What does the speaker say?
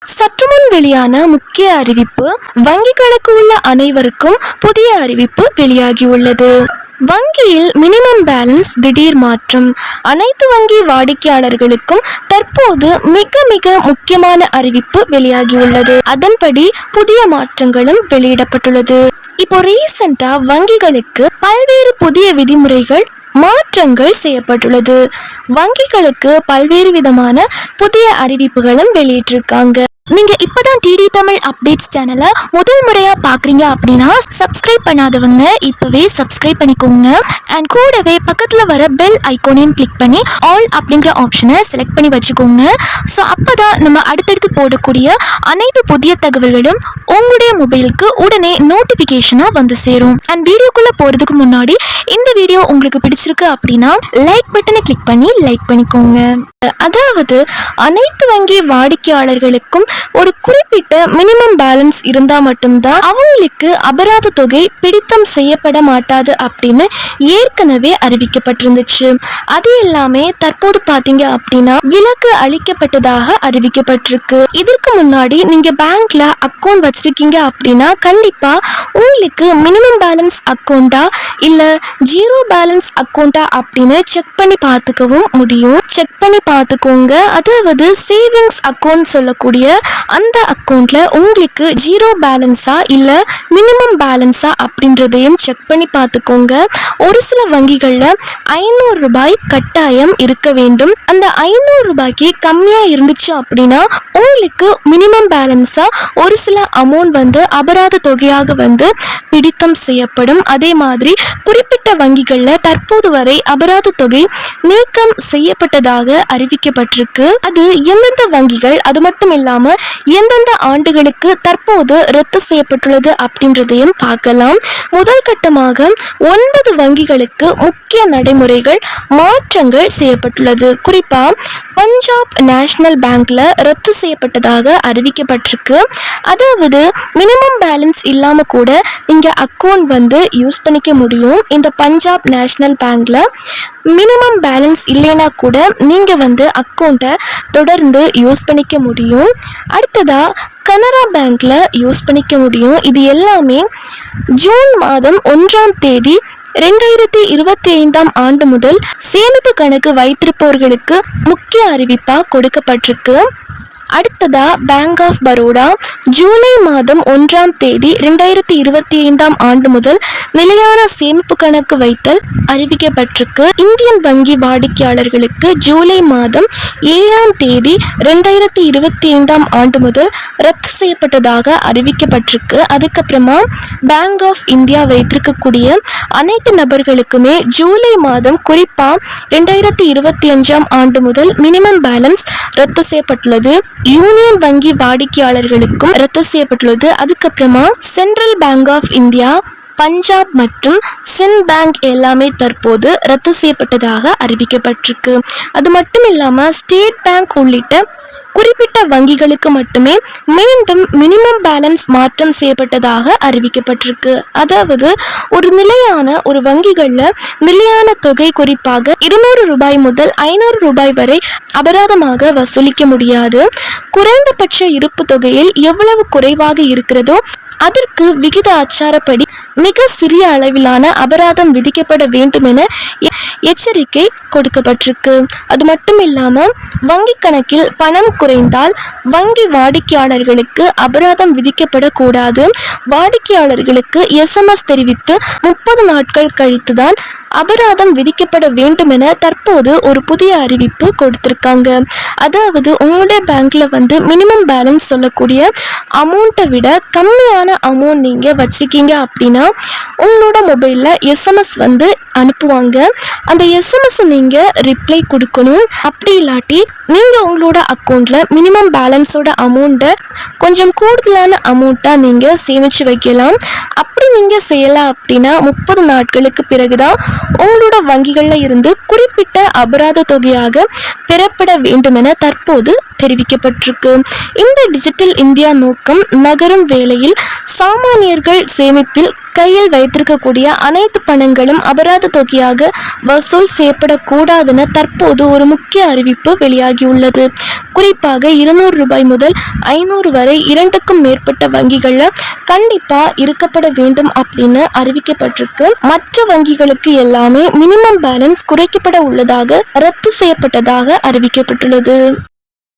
சற்றுமுன் வெளியான முக்கிய அறிவிப்பு. வங்கி கணக்கு உள்ள அனைவருக்கும் புதிய அறிவிப்பு வெளியாகியுள்ளது. வங்கியில் மினிமம் பேலன்ஸ் திடீர் மாற்றம். அனைத்து வங்கி வாடிக்கையாளர்களுக்கும் தற்போது மிக மிக முக்கியமான அறிவிப்பு வெளியாகியுள்ளது. அதன்படி புதிய மாற்றங்களும் வெளியிடப்பட்டுள்ளது. இப்போ ரீசெண்டா வங்கிகளுக்கு பல்வேறு புதிய விதிமுறைகள் மாற்றங்கள் செய்யப்பட்டுள்ளது. வங்கிகளுக்கு பல்வேறு விதமான புதிய அறிவிப்புகளும் வெளியிட்டிருக்காங்க. நீங்க இப்பதான் டிடி தமிழ் அப்டேட்ஸ் சேனலை முதல் முறையா பாக்குறீங்க அப்படின்னா சப்ஸ்கிரைப் பண்ணாதவங்க இப்பவே சப்ஸ்கிரைப் பண்ணிக்கோங்க. அண்ட் கூடவே பக்கத்துல வர பெல் ஐகானையும் கிளிக் பண்ணி ஆல் அப்படிங்கிற ஆப்ஷனை செலக்ட் பண்ணி வச்சுக்கோங்க. ஸோ அப்பதான் நம்ம அடுத்தடுத்து போடக்கூடிய அனைத்து புதிய தகவல்களும் உங்களுடைய மொபைலுக்கு உடனே நோட்டிபிகேஷனா வந்து சேரும். அண்ட் வீடியோக்குள்ள போறதுக்கு முன்னாடி இந்த வீடியோ உங்களுக்கு பிடிச்சிருக்கு அப்படின்னா லைக் பட்டனை கிளிக் பண்ணி லைக் பண்ணிக்கோங்க. அதாவது அனைத்து வங்கி வாடிக்கையாளர்களுக்கும் ஒரு குறிப்பிட்ட மினிமம் பேலன்ஸ் இருந்தா மட்டும்தான் அவங்களுக்கு அபராத தொகை பிடித்தம் செய்யப்பட மாட்டாது அப்படின்னு ஏற்கனவே அறிவிக்கப்பட்டிருந்துச்சு. அது எல்லாமே தற்போது பாத்தீங்க அப்படின்னா விலக்கு அளிக்கப்பட்டதாக அறிவிக்கப்பட்டிருக்கு. இதற்கு முன்னாடி நீங்க பேங்க்ல அக்கௌண்ட் வச்சிருக்கீங்க அப்படின்னா கண்டிப்பா உங்களுக்கு மினிமம் பேலன்ஸ் அக்கௌண்டா இல்ல ஜீரோ பேலன்ஸ் அக்கௌண்டா அப்படின்னு செக் பண்ணி பார்த்துக்கவும் முடியும். செக் பண்ணி பார்த்துக்கோங்க. அதாவது சேவிங்ஸ் அக்கௌண்ட் சொல்லக்கூடிய அந்த அக்கௌண்ட்ல உங்களுக்கு ஜீரோ பேலன்ஸா இல்ல மினிமம் பேலன்ஸா அப்படின்றதையும் செக் பண்ணி பார்த்துக்கோங்க. ஒரு சில வங்கிகள்ல 500 ரூபாய் கட்டாயம் இருக்க வேண்டும். அந்த 500 ரூபாய்க்கு கம்மியா இருந்துச்சு அப்படின்னா உங்களுக்கு மினிமம் பேலன்ஸா ஒரு சில அமௌண்ட் வந்து அபராத தொகையாக வந்து பிடித்தம் செய்யப்படும். அதே மாதிரி குறிப்பிட்ட வங்கிகள்ல தற்போது வரை அபராத தொகை நீக்கம் செய்யப்பட்டதாக அறிவிக்கப்பட்டிருக்கு. அது எந்தெந்த வங்கிகள், அது மட்டும் இல்லாம எந்தெந்த ஆண்டுகளுக்கு தற்போது ரத்து செய்யப்பட்டுள்ளது அப்படின்றதையும் பார்க்கலாம். முதல் கட்டமாக 9 வங்கிகளுக்கு முக்கிய நடைமுறைகள் மாற்றங்கள் செய்யப்பட்டுள்ளது. குறிப்பா பஞ்சாப் நேஷனல் பேங்க்ல ரத்து செய்யப்பட்டதாக அறிவிக்கப்பட்டிருக்கு. அதாவது மினிமம் பேலன்ஸ் இல்லாம கூட நீங்க அக்கௌண்ட் வந்து யூஸ் பண்ணிக்க முடியும். இந்த பஞ்சாப் நேஷனல் பேங்க்ல மினிமம் பேலன்ஸ் இல்லைன்னா கூட நீங்க வந்து அக்கௌண்ட்டை தொடர்ந்து யூஸ் பண்ணிக்க முடியும். அடுத்ததா கனரா பேங்க்ல யூஸ் பண்ணிக்க முடியும். இது எல்லாமே ஜூன் மாதம் 1ஆம் தேதி 2025ஆம் ஆண்டு முதல் சேமிப்பு கணக்கு வைத்திருப்பவர்களுக்கு முக்கிய அறிவிப்பா கொடுக்கப்பட்டிருக்கு. அடுத்ததா பேங்க் ஆஃப் பரோடா ஜூலை மாதம் 1ஆம் தேதி 2025ஆம் ஆண்டு முதல் நிலையான சேமிப்பு கணக்கு வைத்தல் அறிவிக்கப்பட்டிருக்கு. இந்தியன் வங்கி வாடிக்கையாளர்களுக்கு ஜூலை மாதம் 7ஆம் தேதி 2025ஆம் ஆண்டு முதல் ரத்து செய்யப்பட்டதாக அறிவிக்கப்பட்டிருக்கு. அதுக்கப்புறமா பேங்க் ஆஃப் இந்தியா வைத்திருக்கக்கூடிய அனைத்து நபர்களுக்குமே ஜூலை மாதம் குறிப்பா 2025ஆம் ஆண்டு முதல் மினிமம் பேலன்ஸ் ரத்து செய்யப்பட்டுள்ளது. யூனியன் வங்கி வாடிக்கையாளர்களுக்கும் ரத்து செய்யப்பட்டுள்ளது. அதுக்கப்புறமா central bank of India, Punjab மற்றும் சின் பேங்க் எல்லாமே தற்போது ரத்து செய்யப்பட்டதாக அறிவிக்கப்பட்டிருக்கு. அது மட்டும் இல்லாம ஸ்டேட் பேங்க் உள்ளிட்ட குறிப்பிட்ட வங்கிகளுக்கு மட்டுமே மீண்டும் மினிமம் பேலன்ஸ் மாற்றம் செய்யப்பட்டதாக அறிவிக்கப்பட்டிருக்கு. அதாவது ஒரு நிலையான ஒரு வங்கிகள்ல நிலையான தொகை குறிப்பாக 200 ரூபாய் முதல் 500 ரூபாய் வரை அபராதமாக வசூலிக்க முடியாது. குறைந்தபட்ச இருப்பு தொகையில் எவ்வளவு குறைவாக இருக்கிறதோ அதற்கு விகித அச்சாரப்படி மிக சிறிய அளவிலான அபராதம் விதிக்கப்பட வேண்டும் என எச்சரிக்கை கொடுக்கப்பட்டிருக்கு. அது மட்டும் இல்லாம வங்கி கணக்கில் பணம் குறைந்தால் வங்கி வாடிக்கையாளர்களுக்கு அபராதம் விதிக்கப்படக்கூடாது. வாடிக்கையாளர்களுக்கு SMS தெரிவித்து 30 நாட்கள் கழித்துதான் அபராதம் விதிக்கப்பட வேண்டும் என தற்போது ஒரு புதிய அறிவிப்பு கொடுத்திருக்காங்க. அதாவது உங்களுடைய பேங்க்ல வந்து மினிமம் பேலன்ஸ் சொல்லக்கூடிய அமௌண்ட்டை விட கம்மியான அமௌண்ட் நீங்க வச்சிருக்கீங்க அப்படின்னா உங்களோட மொபைல்ல SMS வந்து அனுப்புவாங்க. அந்த SMS நீங்க ரிப்ளை கொடுக்கணும். அப்படி இல்லாட்டி நீங்க உங்களோட அக்கௌண்ட்ல மினிமம் பேலன்ஸோட அமௌண்ட்டை கொஞ்சம் கூடுதலான அமௌண்ட்டா நீங்க சேமிச்சு வைக்கலாம். அப்படி நீங்க செய்யலாம் அப்படின்னா 30 நாட்களுக்கு பிறகுதான் உங்களோட வங்கிகள்ல இருந்து குறிப்பிட்ட அபராத தொகையாக பெறப்பட வேண்டும் என தற்போது தெரிவிக்கப்பட்டிருக்கு. இந்த டிஜிட்டல் இந்தியா நோக்கம் நகரும் வேளையில் சாமானியர்கள் சேமிப்பில் கையில் வைத்திருக்கக்கூடிய அனைத்து பணங்களும் அபராத தொகையாக வசூல் செய்யப்படக்கூடாதுன்னு தற்போது ஒரு முக்கிய அறிவிப்பு வெளியாகியுள்ளது. குறிப்பாக 200 ரூபாய் முதல் 500 வரை 2க்கும் மேற்பட்ட வங்கிகள்ல கண்டிப்பா இருக்கப்பட வேண்டும் அப்படின்னு அறிவிக்கப்பட்டிருக்கு. மற்ற வங்கிகளுக்கு எல்லாமே மினிமம் பேலன்ஸ் குறைக்கப்பட உள்ளதாக ரத்து செய்யப்பட்டதாக அறிவிக்கப்பட்டுள்ளது.